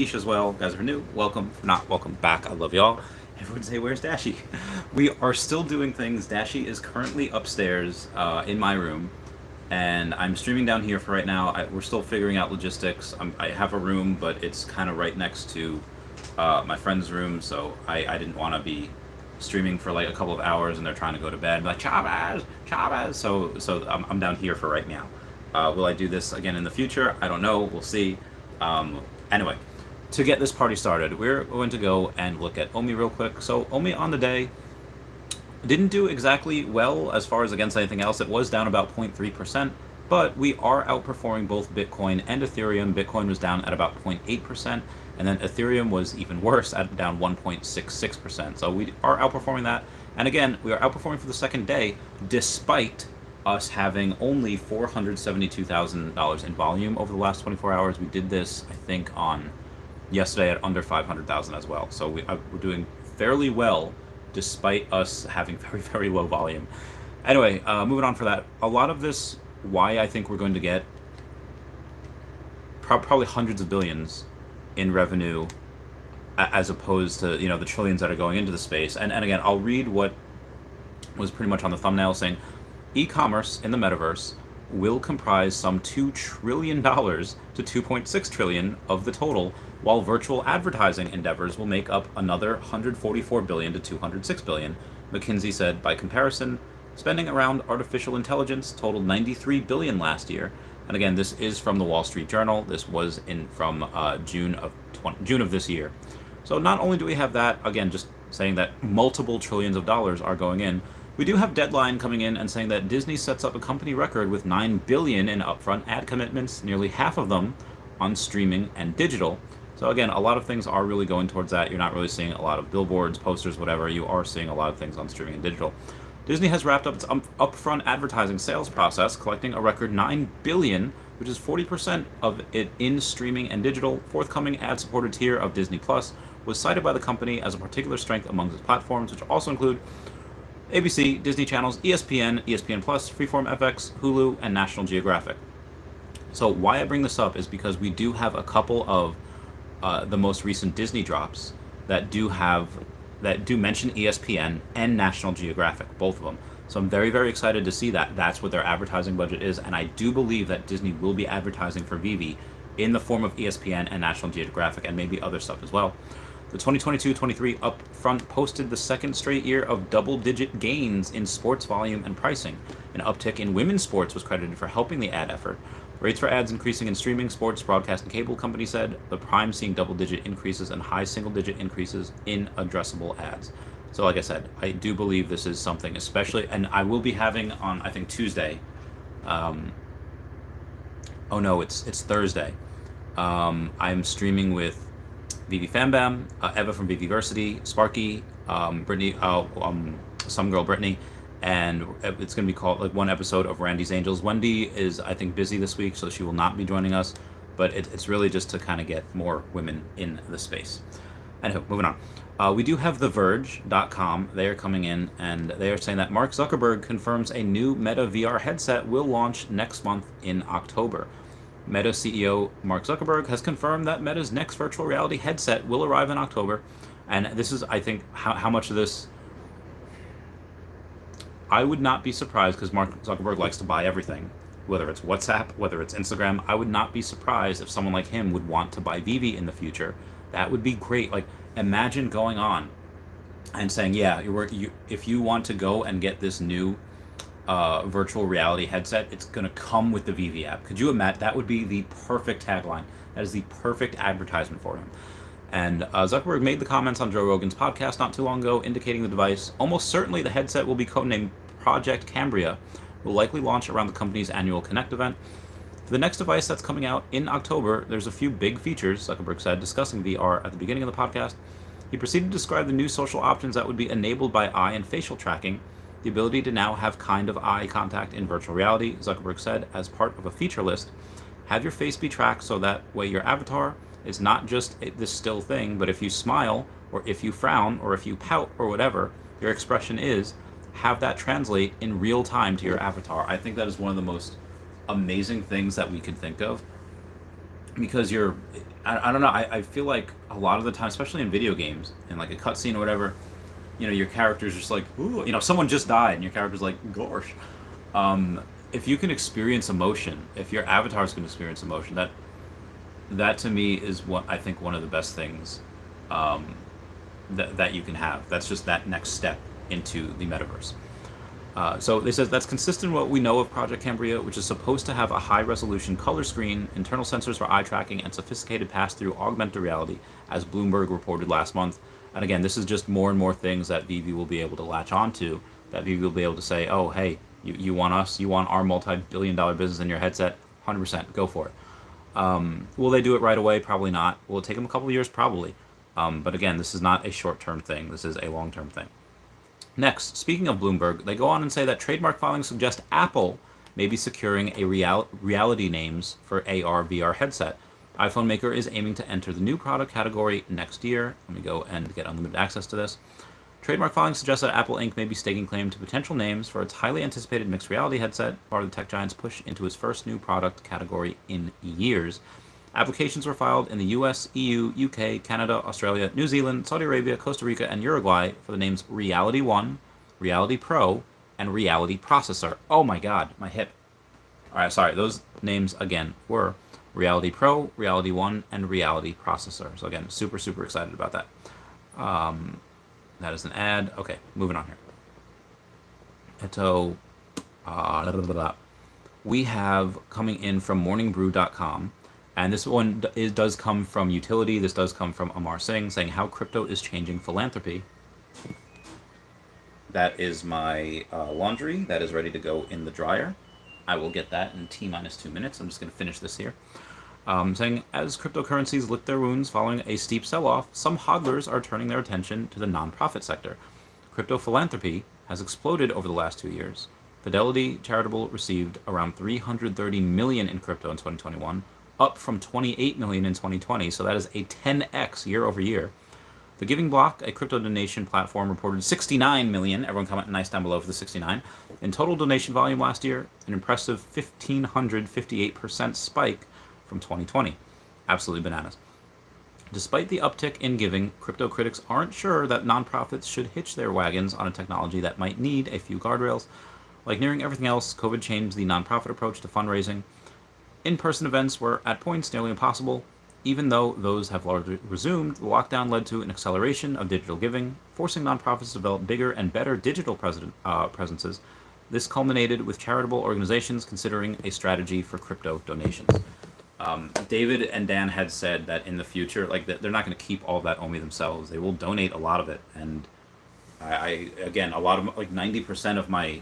Feesh as well. Guys are new. Welcome. Not welcome back. I love y'all. Everyone say, where's Dashy? We are still doing things. Dashy is currently upstairs in my room, and I'm streaming down here for right now. We're still figuring out logistics. I have a room, but it's kind of right next to my friend's room, so I didn't want to be streaming for like a couple of hours and they're trying to go to bed. Like, Chavez! Chavez! So I'm down here for right now. Will I do this again in the future? I don't know. We'll see. Anyway, to get this party started, we're going to go and look at OMI real quick. So OMI on the day didn't do exactly well as far as against anything else. It was down about 0.3%, but we are outperforming both Bitcoin and Ethereum. Bitcoin was down at about 0.8%, and then Ethereum was even worse at down 1.66%. So we are outperforming that. And again, we are outperforming for the second day, despite us having only $472,000 in volume over the last 24 hours. We did this, I think, on yesterday at under 500,000 as well. So we're doing fairly well despite us having very, very low volume. Anyway, moving on for that. A lot of this, why I think we're going to get probably hundreds of billions in revenue as opposed to, the trillions that are going into the space. And again, I'll read what was pretty much on the thumbnail saying, e-commerce in the metaverse will comprise some $2 trillion to $2.6 trillion of the total, while virtual advertising endeavors will make up another $144 billion to $206 billion. McKinsey said, by comparison, spending around artificial intelligence totaled $93 billion last year. And again, this is from the Wall Street Journal. This was from June of this year. So not only do we have that, again, just saying that multiple trillions of dollars are going in, we do have Deadline coming in and saying that Disney sets up a company record with $9 billion in upfront ad commitments, nearly half of them on streaming and digital. So again, a lot of things are really going towards that. You're not really seeing a lot of billboards, posters, whatever. You are seeing a lot of things on streaming and digital. Disney has wrapped up its upfront advertising sales process, collecting a record $9 billion, which is 40% of it in streaming and digital. Forthcoming ad-supported tier of Disney Plus was cited by the company as a particular strength among its platforms, which also include ABC, Disney Channels, ESPN, ESPN Plus, Freeform FX, Hulu, and National Geographic. So why I bring this up is because we do have a couple of the most recent Disney drops that do mention ESPN and National Geographic, both of them. So I'm very, very excited to see that. That's what their advertising budget is, and I do believe that Disney will be advertising for Veve in the form of ESPN and National Geographic, and maybe other stuff as well. The 2022-23 upfront posted the second straight year of double-digit gains in sports volume and pricing. An uptick in women's sports was credited for helping the ad effort. Rates for ads increasing in streaming, sports, broadcast, and cable, company said. The Prime seeing double-digit increases and high single-digit increases in addressable ads. So like I said, I do believe this is something, especially, and I will be having on, I think, Tuesday. It's Thursday. I'm streaming with Veve Fambam, Eva from Veveversity, Sparky, Brittany, some girl Brittany, and it's going to be called like one episode of Randy's Angels. Wendy is, I think, busy this week, so she will not be joining us, but it's really just to kind of get more women in the space. Anyway, moving on. We do have TheVerge.com. They are coming in, and they are saying that Mark Zuckerberg confirms a new Meta VR headset will launch next month in October. Meta CEO Mark Zuckerberg has confirmed that Meta's next virtual reality headset will arrive in October. And this is, I think, how much of this... I would not be surprised, because Mark Zuckerberg likes to buy everything, whether it's WhatsApp, whether it's Instagram. I would not be surprised if someone like him would want to buy Veve in the future. That would be great. Like, imagine going on and saying, yeah, if you want to go and get this new virtual reality headset, it's going to come with the Veve app. Could you imagine? That would be the perfect tagline. That is the perfect advertisement for him. And Zuckerberg made the comments on Joe Rogan's podcast not too long ago, indicating the device, almost certainly the headset will be codenamed Project Cambria, will likely launch around the company's annual Connect event. For the next device that's coming out in October, there's a few big features, Zuckerberg said, discussing VR at the beginning of the podcast. He proceeded to describe the new social options that would be enabled by eye and facial tracking, the ability to now have kind of eye contact in virtual reality. Zuckerberg said, as part of a feature list, have your face be tracked so that way your avatar is not just this still thing, but if you smile, or if you frown, or if you pout, or whatever your expression is, have that translate in real time to your avatar. I think that is one of the most amazing things that we could think of. because I don't know, I feel like a lot of the time, especially in video games, in like a cutscene or whatever, your character's just like, ooh, someone just died, and your character's like, gosh. Um, if you can experience emotion, if your avatars can experience emotion, that to me is what I think one of the best things um, that you can have. That's just that next step into the metaverse. So they says that's consistent with what we know of Project Cambria, which is supposed to have a high-resolution color screen, internal sensors for eye tracking, and sophisticated pass-through augmented reality, as Bloomberg reported last month. And again, this is just more and more things that Veve will be able to latch onto. That Veve will be able to say, "Oh, hey, you want us? You want our multi-billion-dollar business in your headset? 100%, go for it." Will they do it right away? Probably not. Will it take them a couple of years? Probably. But again, this is not a short-term thing. This is a long-term thing. Next, speaking of Bloomberg, they go on and say that trademark filings suggest Apple may be securing a reality names for AR VR headset. iPhone maker is aiming to enter the new product category next year. Let me go and get unlimited access to this. Trademark filings suggest that Apple Inc. may be staking claim to potential names for its highly anticipated mixed reality headset, part of the tech giant's push into its first new product category in years. Applications were filed in the US, EU, UK, Canada, Australia, New Zealand, Saudi Arabia, Costa Rica, and Uruguay for the names Reality 1, Reality Pro, and Reality Processor. Oh my god, my hip. Alright, sorry, those names again were Reality Pro, Reality 1, and Reality Processor. So again, super, super excited about that. That is an ad. Okay, moving on here. So, we have coming in from morningbrew.com. And this one does come from Utility. This does come from Amar Singh saying how crypto is changing philanthropy. That is my laundry. That is ready to go in the dryer. I will get that in T-minus 2 minutes. I'm just going to finish this here. Saying, as cryptocurrencies lick their wounds following a steep sell-off, some hodlers are turning their attention to the nonprofit sector. Crypto philanthropy has exploded over the last 2 years. Fidelity Charitable received around $330 million in crypto in 2021, up from $28 million in 2020, so that is a 10x year over year. The Giving Block, a crypto donation platform, reported 69 million. Everyone comment nice down below for the 69 in total donation volume last year, an impressive 1,558% spike from 2020. Absolutely bananas. Despite the uptick in giving, crypto critics aren't sure that nonprofits should hitch their wagons on a technology that might need a few guardrails. Like nearing everything else, COVID changed the nonprofit approach to fundraising. In-person events were at points nearly impossible. Even though those have largely resumed, the lockdown led to an acceleration of digital giving, forcing nonprofits to develop bigger and better digital presences. This culminated with charitable organizations considering a strategy for crypto donations. David and Dan had said that in the future, like they're not going to keep all of that only themselves. They will donate a lot of it, and I again, a lot of like 90% of my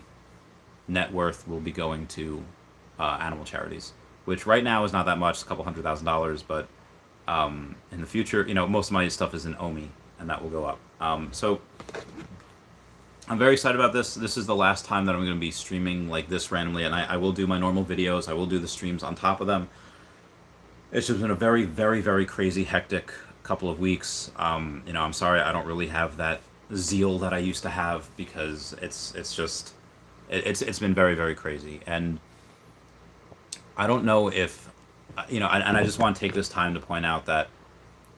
net worth will be going to animal charities, which right now is not that much, a couple $100,000, but in the future, most of my stuff is in OMI, and that will go up. So I'm very excited about this. This is the last time that I'm going to be streaming like this randomly, and I will do my normal videos. I will do the streams on top of them. It's just been a very, very, very crazy, hectic couple of weeks. I'm sorry I don't really have that zeal that I used to have, because it's been very, very crazy. And I don't know if, and I just want to take this time to point out that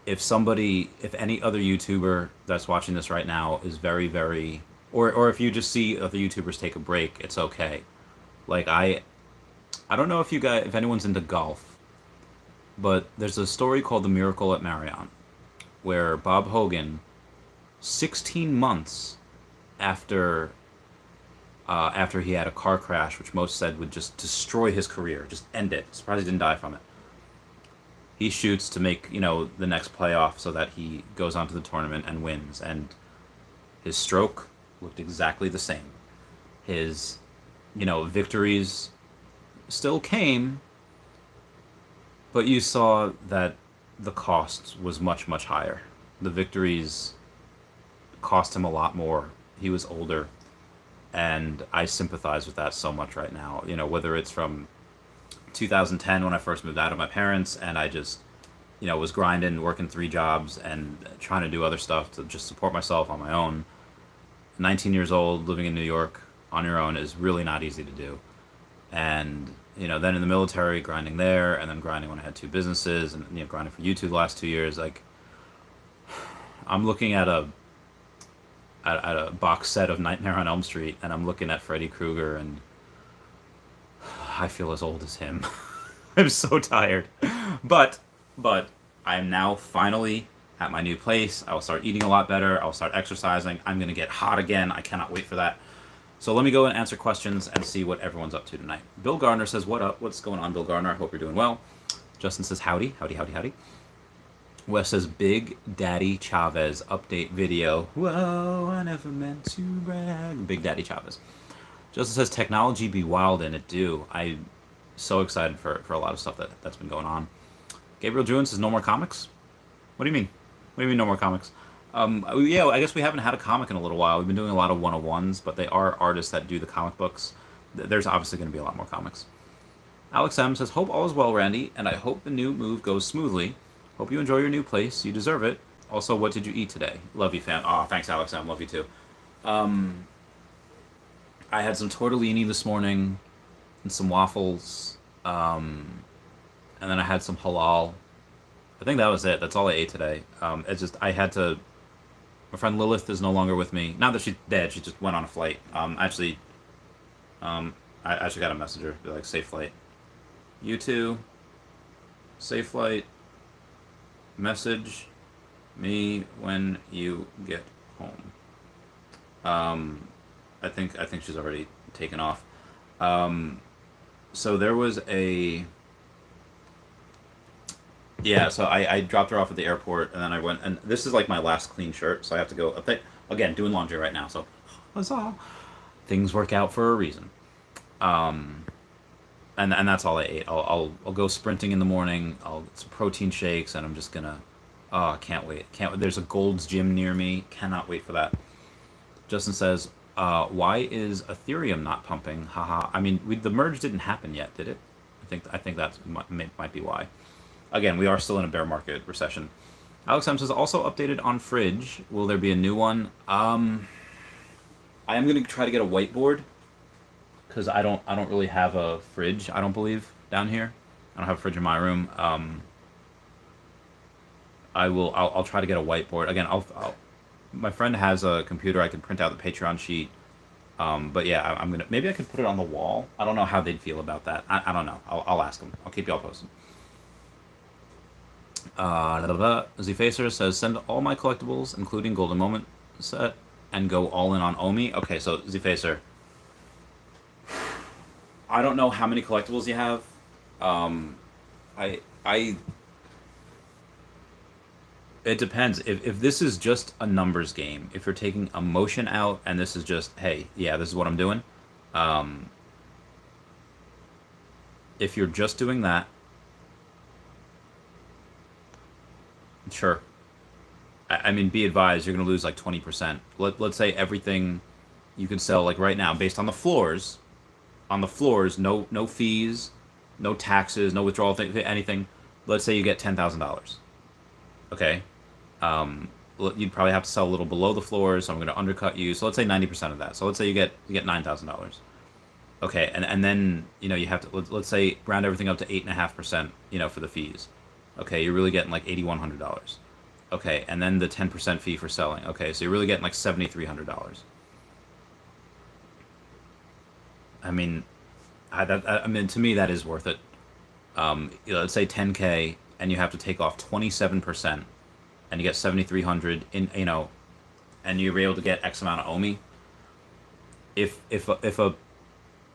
if any other YouTuber that's watching this right now is very, very, or if you just see other YouTubers take a break, it's okay. Like I don't know if anyone's into golf, but there's a story called The Miracle at Marion, where Bob Hogan, 16 months after he had a car crash, which most said would just destroy his career, just end it. Surprised he didn't die from it. He shoots to make, the next playoff so that he goes on to the tournament and wins. And his stroke looked exactly the same. His, victories still came, but you saw that the cost was much, much higher. The victories cost him a lot more. He was older. And I sympathize with that so much right now. Whether it's from 2010 when I first moved out of my parents and I just, was grinding, working 3 jobs and trying to do other stuff to just support myself on my own. 19 years old, living in New York on your own is really not easy to do. and then in the military, grinding there, and then grinding when I had two businesses, and grinding for YouTube the last 2 years. Like, I'm looking at a box set of Nightmare on Elm Street, and I'm looking at Freddy Krueger, and I feel as old as him. I'm so tired, but I am now finally at my new place. I will start eating a lot better. I'll start exercising. I'm gonna get hot again. I cannot wait for that. So let me go and answer questions and see what everyone's up to tonight. Bill Gardner says, "What up? What's going on, Bill Gardner? I hope you're doing well." Justin says, "Howdy, howdy, howdy, howdy." Wes says, "Big Daddy Chavez update video." Whoa, I never meant to brag. Big Daddy Chavez. Justin says, "Technology be wild and it do." I'm so excited for a lot of stuff that's been going on. Gabriel Jewin says, "No more comics?" What do you mean? What do you mean no more comics? Yeah, I guess we haven't had a comic in a little while. We've been doing a lot of 101s, but they are artists that do the comic books. There's obviously going to be a lot more comics. Alex M says, "Hope all is well, Randy, and I hope the new move goes smoothly. Hope you enjoy your new place. You deserve it. Also, what did you eat today?" Love you, fam. Oh, thanks, Alex M. Love you too. I had some tortellini this morning and some waffles, and then I had some halal. I think that was it. That's all I ate today. It's just I had to. My friend Lilith is no longer with me. Not that she's dead. She just went on a flight. I actually got a messenger be like, "Safe flight." You too. Safe flight. Message me when you get home. I think she's already taken off. So there was a. Yeah, so I dropped her off at the airport, and then I went, and this is like my last clean shirt, so I have to go, again, doing laundry right now, so huzzah. Things work out for a reason. And that's all I ate. I'll go sprinting in the morning, I'll get some protein shakes, and I'm just gonna, oh, can't wait. There's a Gold's Gym near me, cannot wait for that. Justin says, "Why is Ethereum not pumping? Haha." I mean, the merge didn't happen yet, did it? I think that might be why. Again, we are still in a bear market recession. Alex M says, "Also updated on fridge. Will there be a new one?" I am gonna try to get a whiteboard because I don't really have a fridge. I don't believe down here. I don't have a fridge in my room. I'll try to get a whiteboard again. My friend has a computer. I can print out the Patreon sheet. But yeah, I'm gonna maybe I could put it on the wall. I don't know how they'd feel about that. I don't know. I'll ask them. I'll keep y'all posted. Zfacer says, "Send all my collectibles, including Golden Moment set, and go all in on Omi." Okay, so Zfacer, I don't know how many collectibles you have. I It depends. If this is just a numbers game, if you're taking emotion out, and this is just, hey, yeah, this is what I'm doing. If you're just doing that, sure. I mean, be advised, you're going to lose like 20%. Let's say everything you can sell, like right now, based on the floors, no fees, no taxes, no withdrawal, anything. Let's say you get $10,000. Okay. You'd probably have to sell a little below the floors, so I'm going to undercut you. So let's say 90% of that. So let's say you get $9,000. Okay, and then you have to let's say round everything up to 8.5%, for the fees. Okay, you're really getting like $8,100. Okay, and then the 10% fee for selling. Okay, so you're really getting like $7,300. I mean, to me that is worth it. Let's say 10K, and you have to take off 27%, and you get 7,300 in, and you're able to get X amount of Omi. If a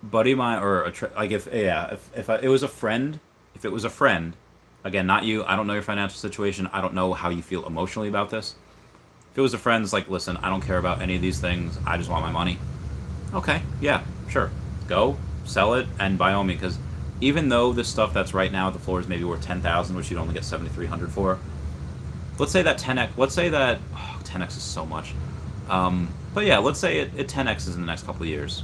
buddy of mine or if it was a friend, again, not you, I don't know your financial situation, I don't know how you feel emotionally about this. If it was a friend, it's like, listen, I don't care about any of these things, I just want my money. Okay, yeah, sure, go sell it, and by all means, because even though this stuff that's right now at the floor is maybe worth 10,000, which you'd only get 7,300 for. Let's say that 10x. Let's say that 10x is so much. But yeah, let's say it 10x is in the next couple of years.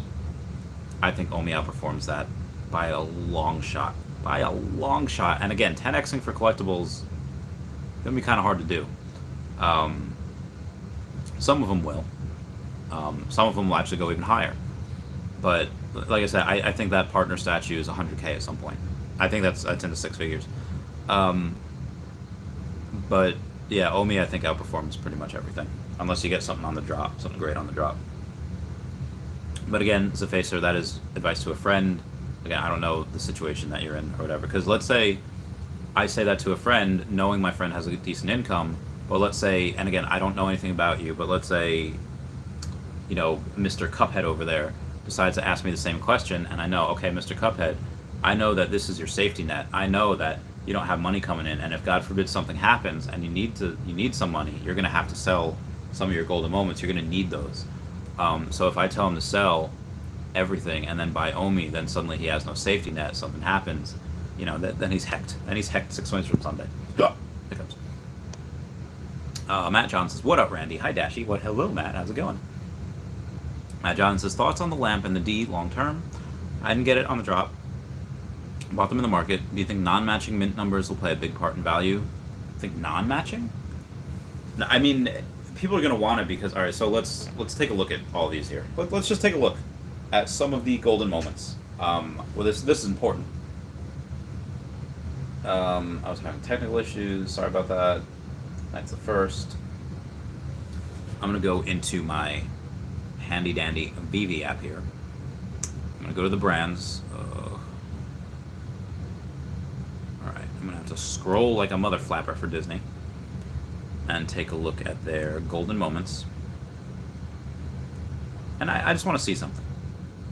I think Omi outperforms that by a long shot. And again, 10xing for collectibles gonna be kind of hard to do. Some of them will. Some of them will actually go even higher. But like I said, I think that partner statue is 100K at some point. I think that's into six figures. Um, but yeah, Omi I think outperforms pretty much everything, unless you get something on the drop, something great on the drop. But again, Zafacer, that is advice to a friend. Again, I don't know the situation that you're in or whatever. Because let's say I say that to a friend, knowing my friend has a decent income. But let's say, and again, I don't know anything about you, but let's say, Mr. Cuphead over there decides to ask me the same question, and I know, okay, Mr. Cuphead, I know that this is your safety net. I know that you don't have money coming in, and if God forbid something happens and you need some money, you're gonna have to sell some of your golden moments. You're gonna need those. So if I tell him to sell everything and then buy Omi, then suddenly he has no safety net. Something happens, then he's hecked. Then he's hecked 6 points from Sunday. Hiccups. Matt John says, "What up, Randy? Hi, Dashy. What? Hello, Matt. How's it going?" Matt John says, "Thoughts on the lamp and the D long term? I didn't get it on the drop. Bought them in the market. Do you think non-matching mint numbers will play a big part in value?" I think non-matching? I mean, people are going to want it because, all right, so let's take a look at all these here. Let's just take a look at some of the golden moments. Well, this is important. I was having technical issues. Sorry about that. That's the first. I'm going to go into my handy dandy Veve app here. I'm going to go to the brands. Alright, I'm going to have to scroll like a mother flapper for Disney and take a look at their golden moments. And I just want to see something.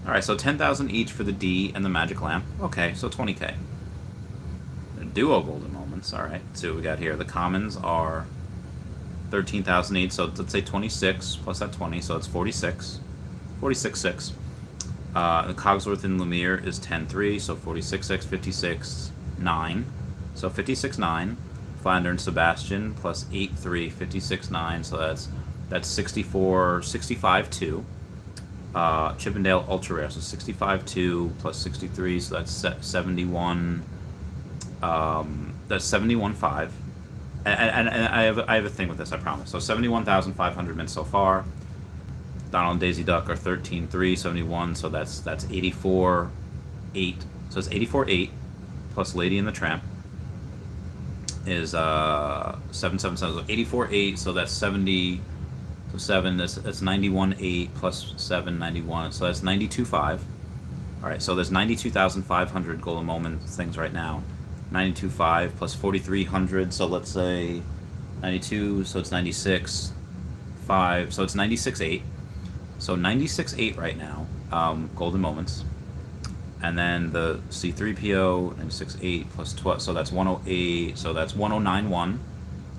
Alright, so 10,000 each for the D and the magic lamp. Okay, so 20K. The duo golden moments. Alright, let's see what we got here. The commons are 13,000 each, so let's say 26 plus that 20, so it's 46. 46.6. The Cogsworth and Lumiere is 10.3, so 46.6, 56.9. So 56.9. Flounder and Sebastian plus 8.3, 56.9, so that's 64, 65.2. Chippendale Ultra Rare, so 65.2 plus 63, so that's 71. That's 71.5. And I have a thing with this, I promise. So 71,500 mints so far. Donald and Daisy Duck are 13.3, 71, so that's 84.8. So it's 84.8 plus Lady and the Tramp is 777. So 84.8, so that's 70. So 7, that's 91.8 plus 7, 91. So that's 92.5. Alright, so there's 92,500 golden moment things right now. 92.5 plus 4,300, so let's say 92, so it's 96.5, so it's 96.8. So 96.8 right now, golden moments. And then the C3PO, 96.8 plus 12, so that's 108, so that's 1091.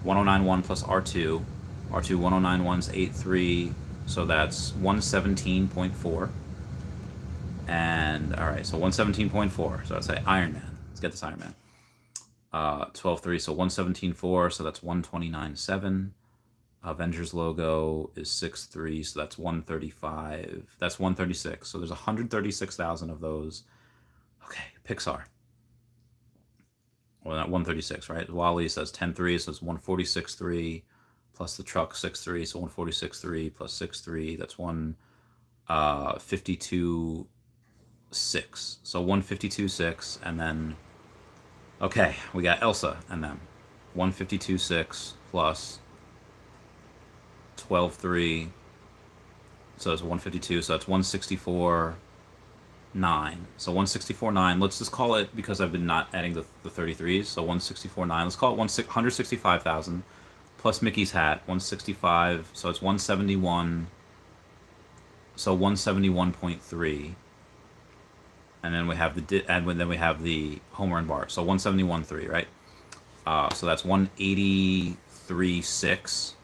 1091 plus R2. R2 1091's 83, so that's 117.4. And, alright, so 117.4, so let's say Iron Man. Let's get this Iron Man. 12.3, so 117.4, so that's 129.7. Avengers logo is 6.3, so that's 135. That's 136. So there's 136,000 of those. Okay, Pixar. Well, not 136, right? Wally says 10.3, so it's 146.3 plus the truck 6.3, so 146.3 plus 6.3. That's 152.6. So 152.6, and then okay, we got Elsa and them. 152.6 plus 12.3, so it's 152, so that's 164.9. So 164.9, let's just call it, because I've been not adding the 33s, so 164.9, let's call it 165,000 plus Mickey's hat, 165, so it's 171, so 171.3. And then we have the Homer and Bart, so 171.3, right? So that's 183.6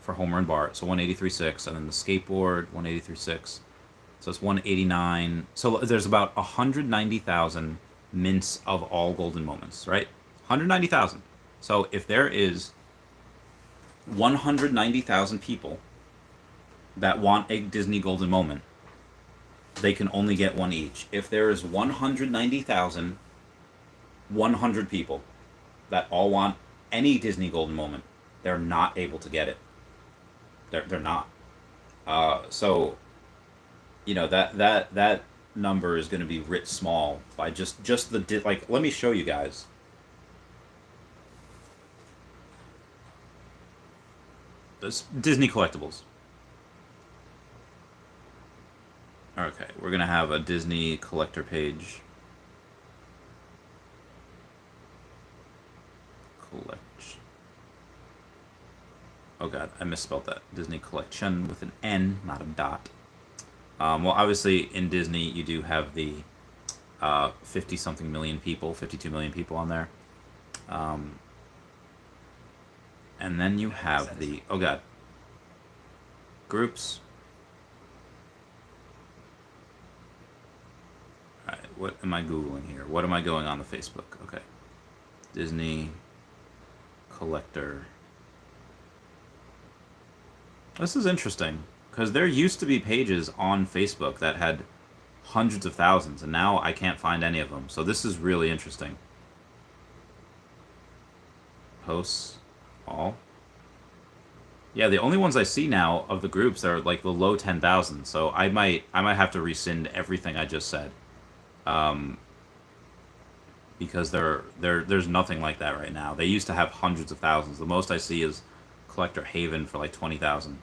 for Homer and Bart, so 183.6, and then the skateboard 183.6, so it's 189. So there's about 190,000 mints of all golden moments, right? 190,000. So if there is 190,000 people that want a Disney golden moment, they can only get one each. If there is 190,100 people that all want any Disney golden moment, they're not able to get it. They're not. So, that number is going to be writ small by just the like. Let me show you guys. This Disney collectibles. Okay, we're gonna have a Disney collector page. Collect. Oh god, I misspelled that. Disney collection with an N, not a dot. Well, obviously in Disney you do have the 50 something million people, 52 million people on there. And then you have the, oh god, groups. Alright, what am I Googling here? What am I going on the Facebook? Okay. Disney collector. This is interesting, because there used to be pages on Facebook that had hundreds of thousands, and now I can't find any of them. So this is really interesting. Posts, all. Yeah, the only ones I see now of the groups are like the low 10,000. So I might have to rescind everything I just said, because there's nothing like that right now. They used to have hundreds of thousands. The most I see is Collector Haven for like 20,000.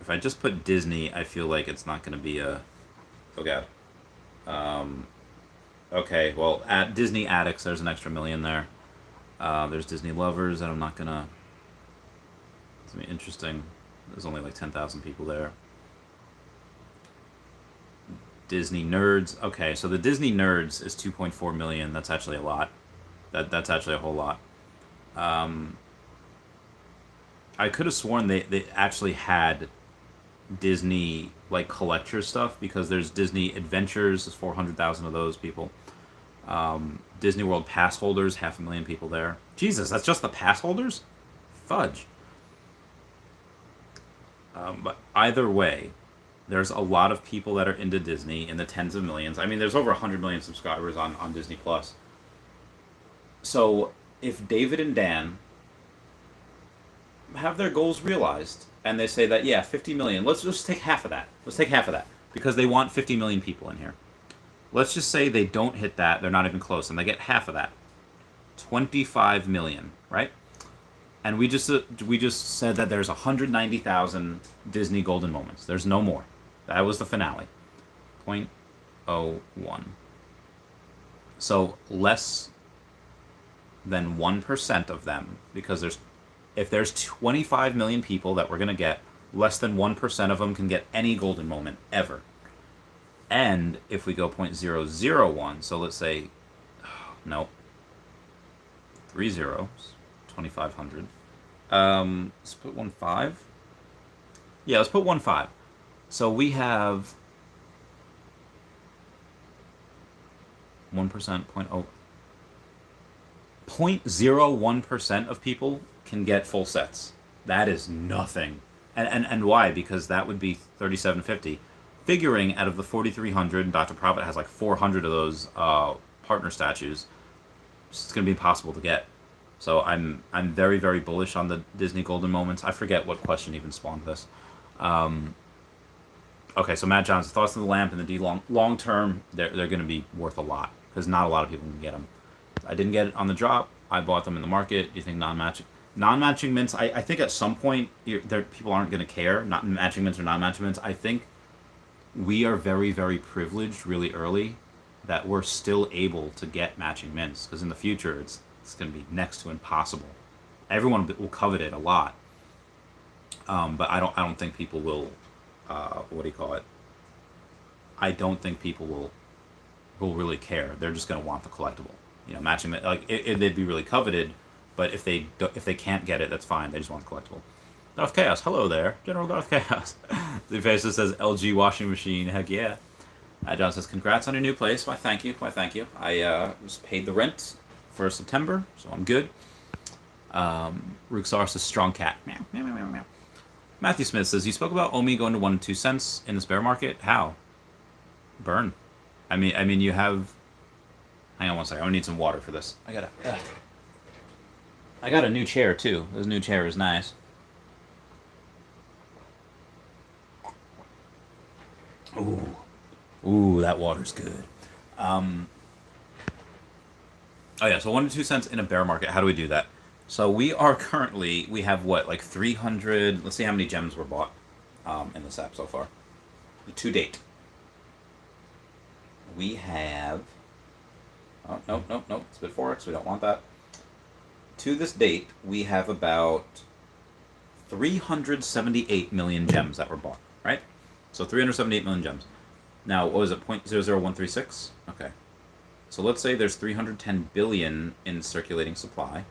If I just put Disney, I feel like it's not going to be a. Oh god. Okay, well, at Disney Addicts, there's an extra million there. There's Disney Lovers, and I'm not gonna. It's gonna be interesting. There's only like 10,000 people there. Disney Nerds. Okay, so the Disney Nerds is 2.4 million. That's actually a lot. That's actually a whole lot. I could have sworn they actually had Disney like collector stuff, because there's Disney Adventures. There's 400,000 of those people. Disney World pass holders, 500,000 people there. Jesus, that's just the pass holders? Fudge. But either way, there's a lot of people that are into Disney in the tens of millions. I mean, there's over 100 million subscribers on Disney Plus. So if David and Dan have their goals realized, and they say that, yeah, 50 million, let's just take half of that. Let's take half of that, because they want 50 million people in here. Let's just say they don't hit that, they're not even close, and they get half of that. 25 million, right? And we just said that there's 190,000 Disney golden moments. There's no more. That was the finale. 0.01. So less than 1% of them, because if there's 25 million people that we're going to get, less than 1% of them can get any golden moment ever. And if we go 0.001, so let's say, no, 3 zeros, 2,500. Let's put 1.5. Yeah, let's put 1.5. So we have 1%, 0.01% of people can get full sets. That is nothing. And why? Because that would be 3,750. Figuring out of the 4,300, Dr. Prophet has like 400 of those partner statues. It's going to be impossible to get. So I'm very, very bullish on the Disney Golden Moments. I forget what question even spawned this. Okay, so Matt Johnson, thoughts on the lamp and the D long term, they're going to be worth a lot, because not a lot of people can get them. I didn't get it on the drop. I bought them in the market. Do you think non-matching mints? I think at some point people aren't going to care. Not matching mints or non-matching mints. I think we are very, very privileged really early that we're still able to get matching mints, because in the future it's going to be next to impossible. Everyone will covet it a lot, but I don't think people will. What do you call it? I don't think people will really care. They're just going to want the collectible. You know, matching like they'd be really coveted, but if they can't get it, that's fine. They just want the collectible. Darth Chaos, hello there, General Darth Chaos. The face that says LG washing machine. Heck yeah. John says, congrats on your new place. Why, thank you. Why, thank you. I just paid the rent for September, so I'm good. Ruxar says, strong cat. Meow, meow, meow, meow, meow. Matthew Smith says, you spoke about OMI going to 1 and 2 cents in this bear market. How? Burn. I mean, you have. Hang on one second. I need some water for this. I got a new chair too. This new chair is nice. that water's good. Um, oh yeah, so 1 to 2 cents in a bear market. How do we do that? So we have what, like 300? Let's see how many gems were bought in this app so far to date. We have. Oh, nope, nope, nope. It's before it, so we don't want that. To this date, we have about 378 million gems that were bought, right? So 378 million gems. Now, what was it, 0.00136? Okay. So let's say there's 310 billion in circulating supply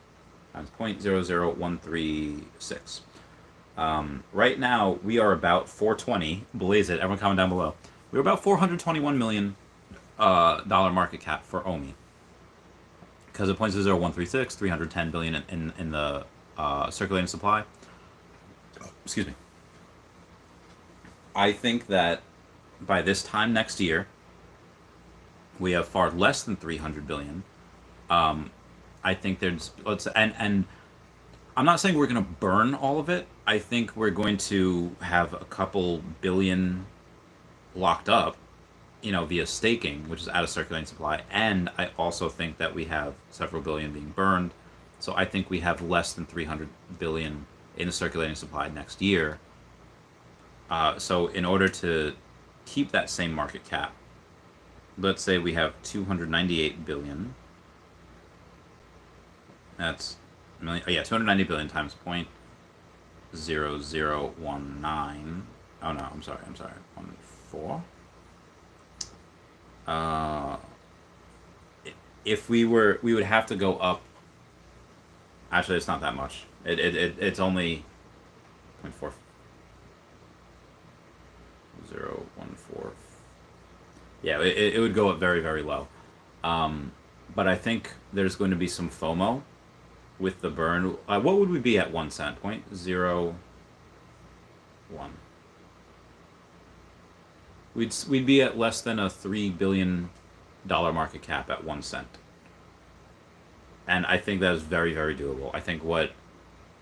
times 0.00136. Right now, we are about 420. Blaze it. Everyone comment down below. We're about $421 million dollar market cap for OMI. Because of 0.00136, 310 billion in the circulating supply. Excuse me. I think that by this time next year, we have far less than 300 billion. I think there's and I'm not saying we're going to burn all of it. I think we're going to have a couple billion locked up, via staking, which is out of circulating supply. And I also think that we have several billion being burned. So I think we have less than 300 billion in the circulating supply next year. So in order to keep that same market cap, let's say we have 298 billion. That's a million. Oh yeah, 290 billion times 0.0019. Oh no, I'm sorry. 14. If we would have to go up. Actually, it's not that much. It's only 0.4. 0.14. Yeah, it would go up very, very low. But I think there's going to be some FOMO with the burn. What would we be at 1 cent? 0.01. We'd be at less than a $3 billion market cap at 1 cent. And I think that is very, very doable. I think what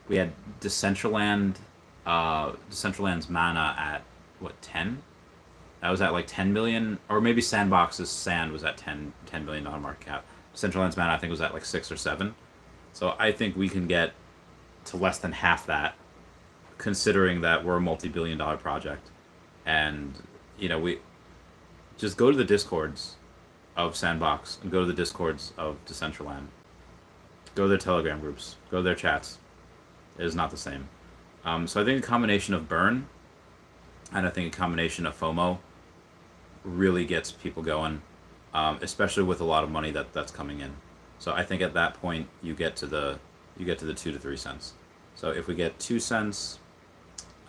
we had Decentraland's mana at what, 10? That was at like 10 million, or maybe Sandbox's Sand was at $10 billion market cap. Decentraland's mana I think was at like 6 or 7. So I think we can get to less than half that, considering that we're a multi-billion dollar project. And we just go to the Discords of Sandbox and go to the Discords of Decentraland. Go to their Telegram groups. Go to their chats. It is not the same. So I think a combination of burn and I think a combination of FOMO really gets people going, especially with a lot of money that's coming in. So I think at that point you get to the 2 to 3 cents. So if we get 2 cents,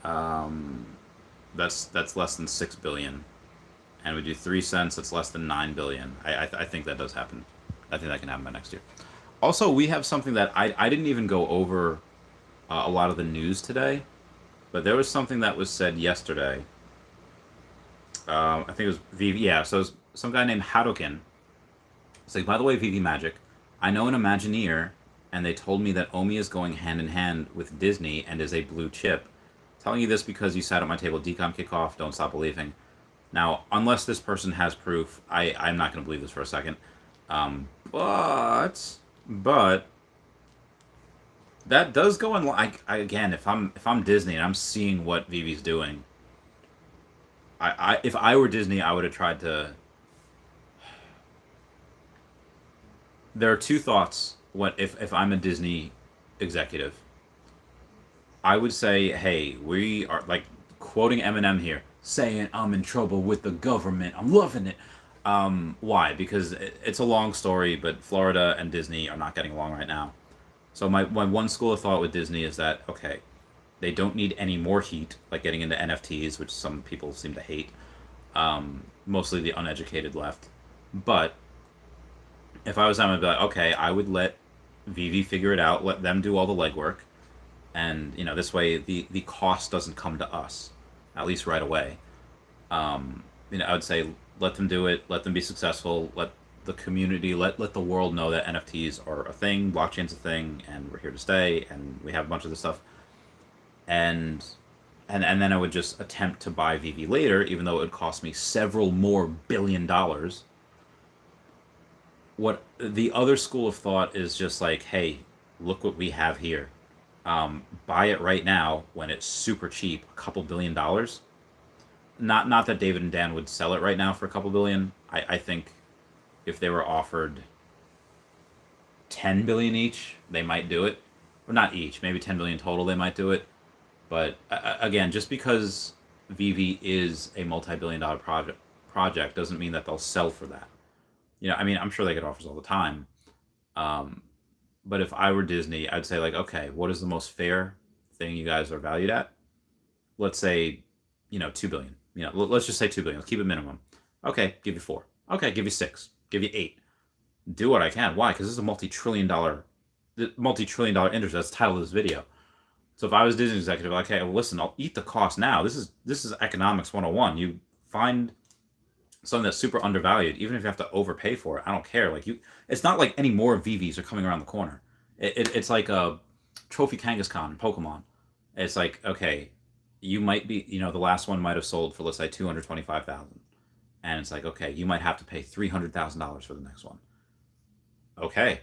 that's less than 6 billion, and we do 3 cents, that's less than 9 billion. I think that does happen. I think that can happen by next year. Also, we have something that I didn't even go over a lot of the news today, but there was something that was said yesterday. I think it was Veve. Yeah, so it was some guy named Hadoken. It's like, by the way, Veve Magic, I know an Imagineer, and they told me that OMI is going hand in hand with Disney and is a blue chip. Telling you this because you sat at my table. Decom kickoff. Don't stop believing. Now, unless this person has proof, I'm not going to believe this for a second. But that does go in. Again, if I'm Disney and I'm seeing what Vivi's doing, if I were Disney, I would have tried to. There are two thoughts. If I'm a Disney executive, I would say, hey, we are, like, quoting Eminem here, saying I'm in trouble with the government. I'm loving it. Why? Because it's a long story, but Florida and Disney are not getting along right now. So my one school of thought with Disney is that, okay, they don't need any more heat, like getting into NFTs, which some people seem to hate, mostly the uneducated left. But if I was them, I'd be like, okay, I would let Veve figure it out, let them do all the legwork, and this way the cost doesn't come to us, at least right away. I would say let them do it, let them be successful, let the community, let the world know that NFTs are a thing, blockchain's a thing, and we're here to stay, and we have a bunch of this stuff. And and then I would just attempt to buy Veve later, even though it would cost me several more $1 billion. What the other school of thought is just like, hey, look what we have here. Buy it right now when it's super cheap, a couple $1 billion. Not that David and Dan would sell it right now for a couple billion. I think if they were offered 10 billion each, they might do it. Or not each, maybe 10 billion total, they might do it. But again, just because Veve is a multi-billion-dollar project doesn't mean that they'll sell for that. I mean, I'm sure they get offers all the time. But if I were Disney, I'd say like, okay, what is the most fair thing you guys are valued at? Let's say, 2 billion. Let's just say 2 billion. Let's keep it minimum. Okay, give you 4. Okay, give you 6. Give you 8. Do what I can. Why? Because this is a multi-trillion dollar industry. That's the title of this video. So if I was Disney executive, like, hey, well, listen, I'll eat the cost now. This is economics 101. You find something that's super undervalued, even if you have to overpay for it. I don't care. Like it's not like any more Vives are coming around the corner. It's like a Trophy Kangaskhan in Pokemon. It's like, okay, you might be, the last one might have sold for, let's say, 225,000, and it's like, okay, you might have to pay $300,000 for the next one. Okay,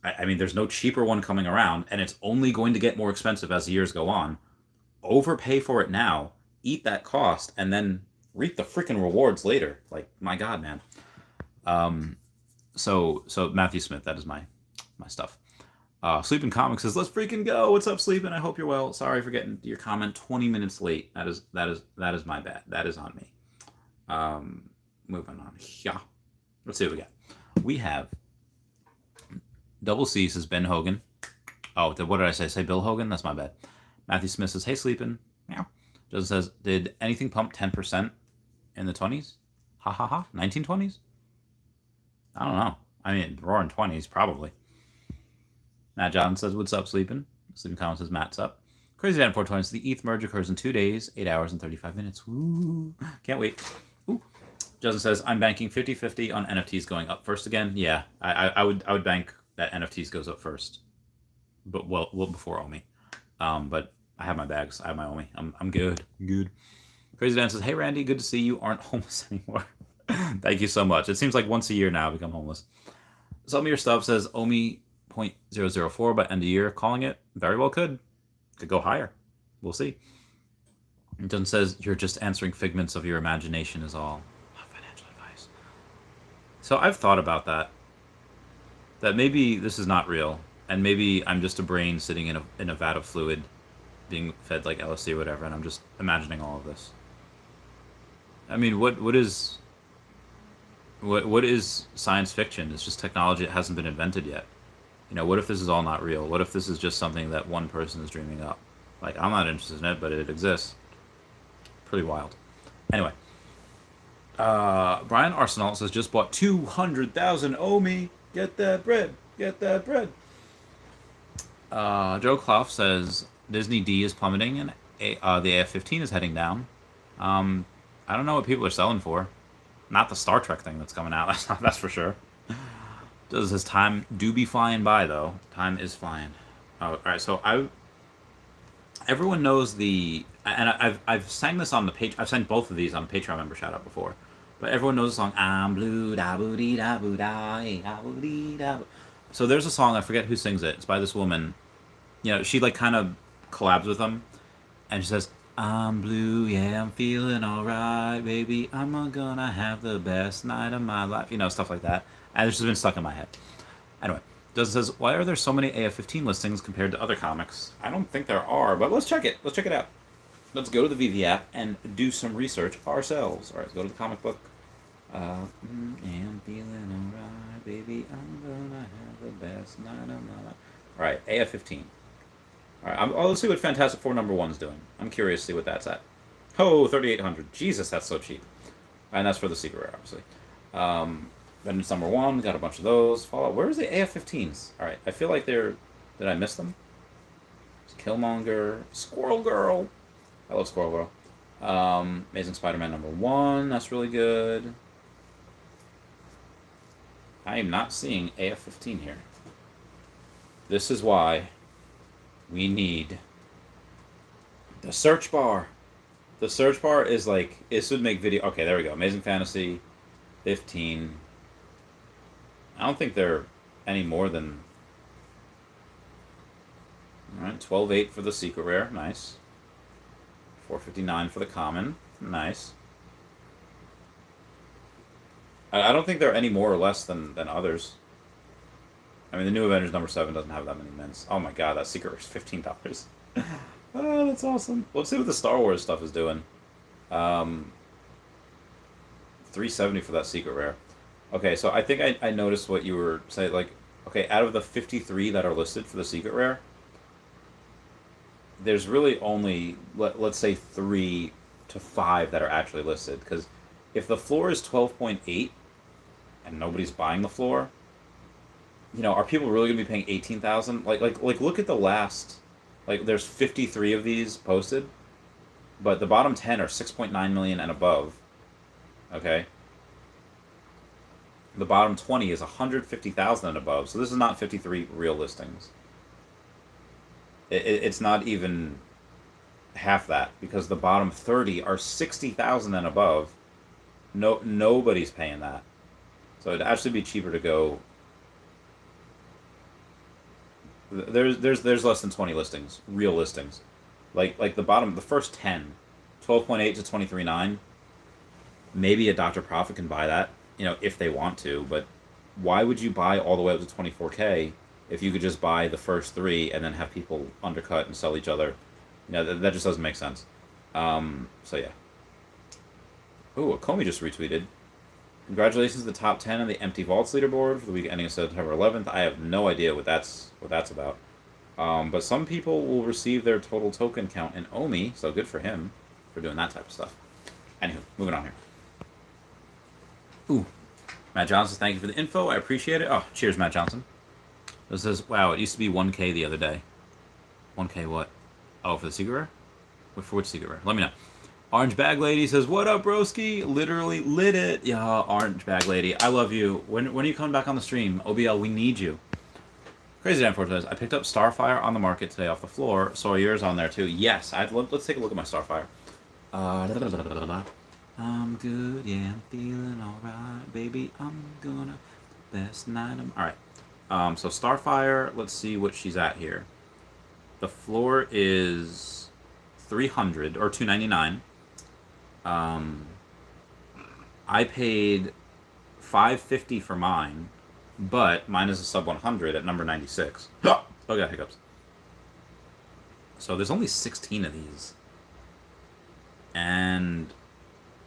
I mean, there's no cheaper one coming around, and it's only going to get more expensive as the years go on. Overpay for it now, eat that cost, and then reap the freaking rewards later. Like, my God, man. So Matthew Smith, that is my stuff. Sleeping Comics says, "Let's freaking go. What's up, Sleeping? I hope you're well. Sorry for getting your comment 20 minutes late. That is my bad. That is on me." Moving on. Yeah. Let's see what we got. We have Double C says Ben Hogan. Oh, what did I say? Say Bill Hogan? That's my bad. Matthew Smith says, "Hey, Sleeping." Meow. Justin says, "Did anything pump 10% in the 20s? Ha ha ha. 1920s? I don't know. I mean, roaring 20s, probably." Matt John says, "What's up, Sleeping?" Sleeping Common says, "Matt's up." Crazy Dan 420 says, "The ETH merge occurs in 2 days, 8 hours, and 35 minutes. Woo. Can't wait." Ooh. Justin says, "I'm banking 50-50 on NFTs going up first again." Yeah, I would bank that NFTs goes up first, but well before Omi. But I have my bags. I have my Omi. I'm good. Good. Crazy Dan says, "Hey Randy, good to see you. Aren't homeless anymore." Thank you so much. It seems like once a year now I become homeless. Some of your stuff says Omi 0.004 by end of year. Calling it. Very well could go higher. We'll see. Dunn says, "You're just answering figments of your imagination is all." Not financial advice. So I've thought about that. That maybe this is not real, and maybe I'm just a brain sitting in a vat of fluid, being fed like LSD or whatever, and I'm just imagining all of this. I mean, what is science fiction? It's just technology that hasn't been invented yet. What if this is all not real? What if this is just something that one person is dreaming up? Like, I'm not interested in it, but it exists. Pretty wild. Anyway, Brian Arsenal says, "Just bought 200,000 Omi. Get that bread. Get that bread." Joe Clough says, "Disney D is plummeting and the AF-15 is heading down." I don't know what people are selling for. Not the Star Trek thing that's coming out. That's for sure. Does his time do be flying by though? Time is flying. Oh, all right. So everyone knows and I've sang this on the page. I've sang both of these on the Patreon member shout out before, but everyone knows the song "I'm blue da boo dee da boo da da boo dee da." So there's a song, I forget who sings it. It's by this woman. She like kind of collabs with them, and she says, "I'm blue, yeah, I'm feeling alright, baby. I'm gonna have the best night of my life." Stuff like that. And this has been stuck in my head. Anyway, Does says, "Why are there so many AF-15 listings compared to other comics?" I don't think there are, but let's check it. Let's check it out. Let's go to the Veve app and do some research ourselves. All right, let's go to the comic book. I'm feeling alright, baby. I'm gonna have the best night of my life. All right, AF-15. All right, let's see what Fantastic Four #1's doing. I'm curious to see what that's at. Oh, 3,800. Jesus, that's so cheap. And that's for the secret rare, obviously. Then it's #1. Got a bunch of those. Fallout. Where's the AF-15s? All right, I feel like they're. Did I miss them? It's Killmonger, Squirrel Girl. I love Squirrel Girl. Amazing Spider-Man #1. That's really good. I am not seeing AF-15 here. This is why we need The search bar. The search bar is like, this would make video. Okay, there we go. Amazing Fantasy, 15. I don't think they're any more than. Alright, 12.8 for the secret rare. Nice. 459 for the common. Nice. I don't think they're any more or less than others. I mean, the new Avengers number 7 doesn't have that many mints. Oh my god, that secret rare is $15. Oh, that's awesome. Let's see what the Star Wars stuff is doing. 370 for that secret rare. Okay, so I think I noticed what you were saying. Like, okay, out of the 53 that are listed for the secret rare, there's really only, let's say, 3 to 5 that are actually listed. Because if the floor is 12.8 and nobody's buying the floor, you know, are people really going to be paying 18,000? Like, look at the last. Like, there's 53 of these posted, but the bottom 10 are 6.9 million and above. Okay. The bottom 20 is 150,000 and above. So this is not 53 real listings. It's not even half that, because the bottom 30 are 60,000 and above. Nobody's paying that. So it'd actually be cheaper to go. There's less than 20 listings, real listings. Like the bottom, the first 10, 12.8 to 23.9. Maybe a Dr. Profit can buy that, you know, if they want to, but why would you buy all the way up to 24K if you could just buy the first 3 and then have people undercut and sell each other? You know, that just doesn't make sense. So yeah. Ooh, Comey just retweeted. Congratulations to the top 10 on the Empty Vaults leaderboard for the week ending September 11th. I have no idea what that's about. But some people will receive their total token count in OMI, so good for him for doing that type of stuff. Anywho, moving on here. Ooh. Matt Johnson, thank you for the info. I appreciate it. Oh, cheers, Matt Johnson. This says, wow, it used to be 1K the other day. 1K what? Oh, for the secret rare? For which secret rare? Let me know. Orange Bag Lady says, what up, broski? Literally lit it. Yeah, Orange Bag Lady, I love you. When are you coming back on the stream? OBL, we need you. Crazy Dan Fortune says, I picked up Starfire on the market today off the floor. Saw yours on there too. Yes, let's take a look at my Starfire. I'm good, yeah, I'm feeling alright, baby. I'm gonna best night. Alright. So Starfire, let's see what she's at here. The floor is 300 or 299. I paid 550 for mine, but mine is a sub 100 at number 96. Oh, got hiccups. So there's only 16 of these. And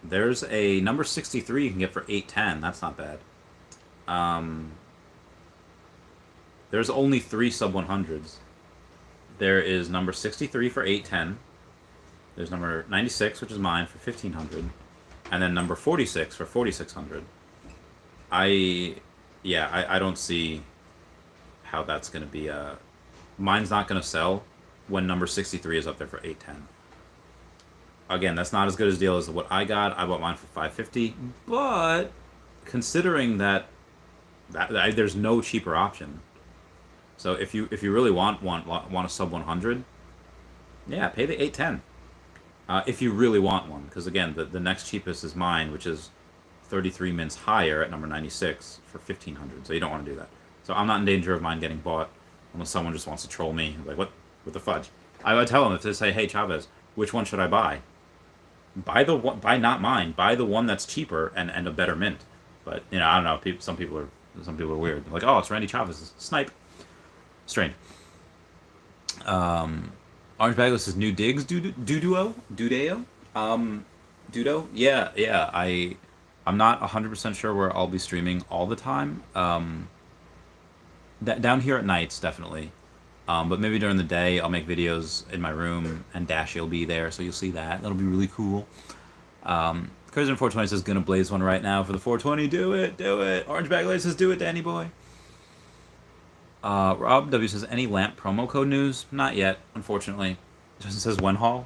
there's a number 63 you can get for 810. That's not bad. There's only 3 sub 100s. There is number 63 for 810. There's number 96, which is mine, for 1500, and then number 46 for 4600. I don't see how that's gonna be. Mine's not gonna sell when number 63 is up there for 810. Again, that's not as good a deal as what I got. I bought mine for 550, but considering that there's no cheaper option. So if you really want a sub 100, yeah, pay the 810. If you really want one, because again, the next cheapest is mine, which is 33 mints higher at number 96 for 1500. So you don't want to do that. So I'm not in danger of mine getting bought unless someone just wants to troll me. Like, what the fudge? I would tell them, if they say, hey, Chavez, which one should I buy? Buy not mine. Buy the one that's cheaper and a better mint. But you know, I don't know. Some people are weird. They're like, oh, it's Randy Chavez's snipe. Strange. Orange Bagel says new digs Dudeo. Dudo. Yeah. I'm not 100% sure where I'll be streaming all the time. Down here at nights, definitely. But maybe during the day, I'll make videos in my room, and Dashy will be there, so you'll see that. That'll be really cool. Crazy 420 says, gonna blaze one right now for the 420. Do it. Orange Bag Lady says, do it, Danny boy. Rob W says, any lamp promo code news? Not yet, unfortunately. Justin says, when haul.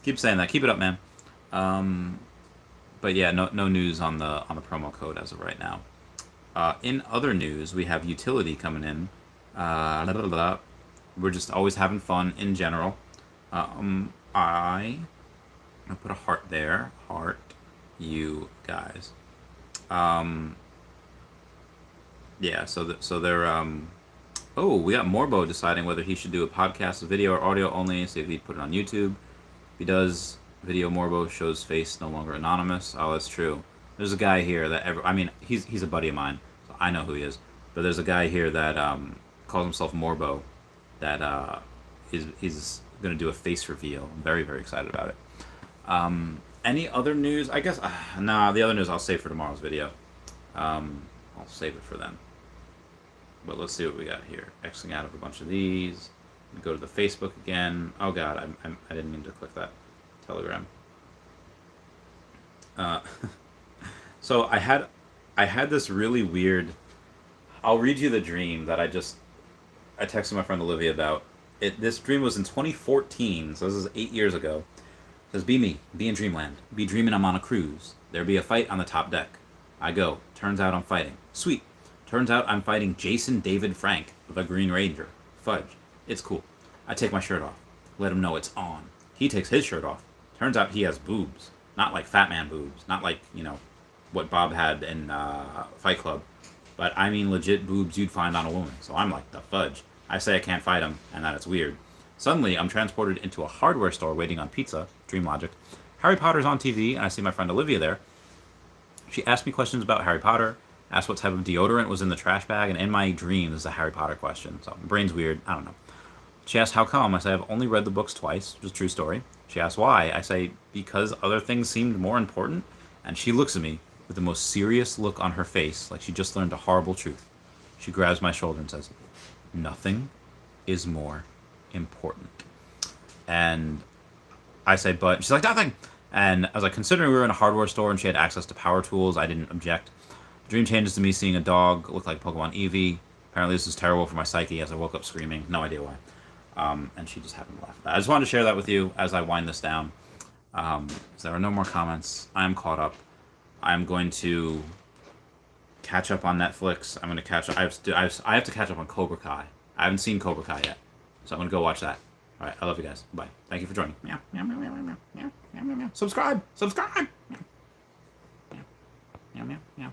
Keep saying that. Keep it up, man. But yeah, no news on the promo code as of right now. In other news, we have utility coming in. We're just always having fun in general. I'll put a heart there. Heart, you guys. Um, yeah. So they're Oh, we got Morbo deciding whether he should do a podcast, video, or audio only. See if he'd put it on YouTube. If he does, video Morbo shows face no longer anonymous. Oh, that's true. There's a guy here that I mean, he's a buddy of mine, so I know who he is. But there's a guy here that calls himself Morbo, that he's gonna do a face reveal. I'm very very excited about it. Any other news? I guess nah. The other news I'll save for tomorrow's video. I'll save it for then. But let's see what we got here. Xing out of a bunch of these. Go to the Facebook again. Oh god, I didn't mean to click that. Telegram. Uh, so I had this really weird. I'll read you the dream that I texted my friend Olivia about. This dream was in 2014, so this is 8 years ago. It says, "Be me, be in dreamland. Be dreaming I'm on a cruise. There be a fight on the top deck. I go. Turns out I'm fighting. Sweet. Turns out I'm fighting Jason David Frank, the Green Ranger. Fudge. It's cool. I take my shirt off. Let him know it's on. He takes his shirt off. Turns out he has boobs. Not like Fat Man boobs. Not like, what Bob had in Fight Club. But I mean legit boobs you'd find on a woman. So I'm like, the fudge. I say I can't fight him, and that it's weird. Suddenly, I'm transported into a hardware store waiting on pizza. Dream logic. Harry Potter's on TV, and I see my friend Olivia there. She asked me questions about Harry Potter, asked what type of deodorant was in the trash bag, and in my dream, this is a Harry Potter question. So, my brain's weird. I don't know. She asked how come. I say I've only read the books twice, which is a true story. She asked why. I say because other things seemed more important. And she looks at me with the most serious look on her face, like she just learned a horrible truth. She grabs my shoulder and says, "Nothing is more important." And I say, but she's like, "Nothing." And I was like, considering we were in a hardware store and she had access to power tools, I didn't object. The dream changes to me seeing a dog look like Pokemon Eevee. Apparently this is terrible for my psyche as I woke up screaming. No idea why. And she just happened to laugh at that. I just wanted to share that with you as I wind this down. There are no more comments. I am caught up. I'm going to catch up on Netflix. I'm going to catch up. I have to catch up on Cobra Kai. I haven't seen Cobra Kai yet. So I'm going to go watch that. All right. I love you guys. Bye. Thank you for joining. Meow, meow, meow, meow, meow, meow, meow, meow, meow. Subscribe. Subscribe. Meow, meow, meow, meow.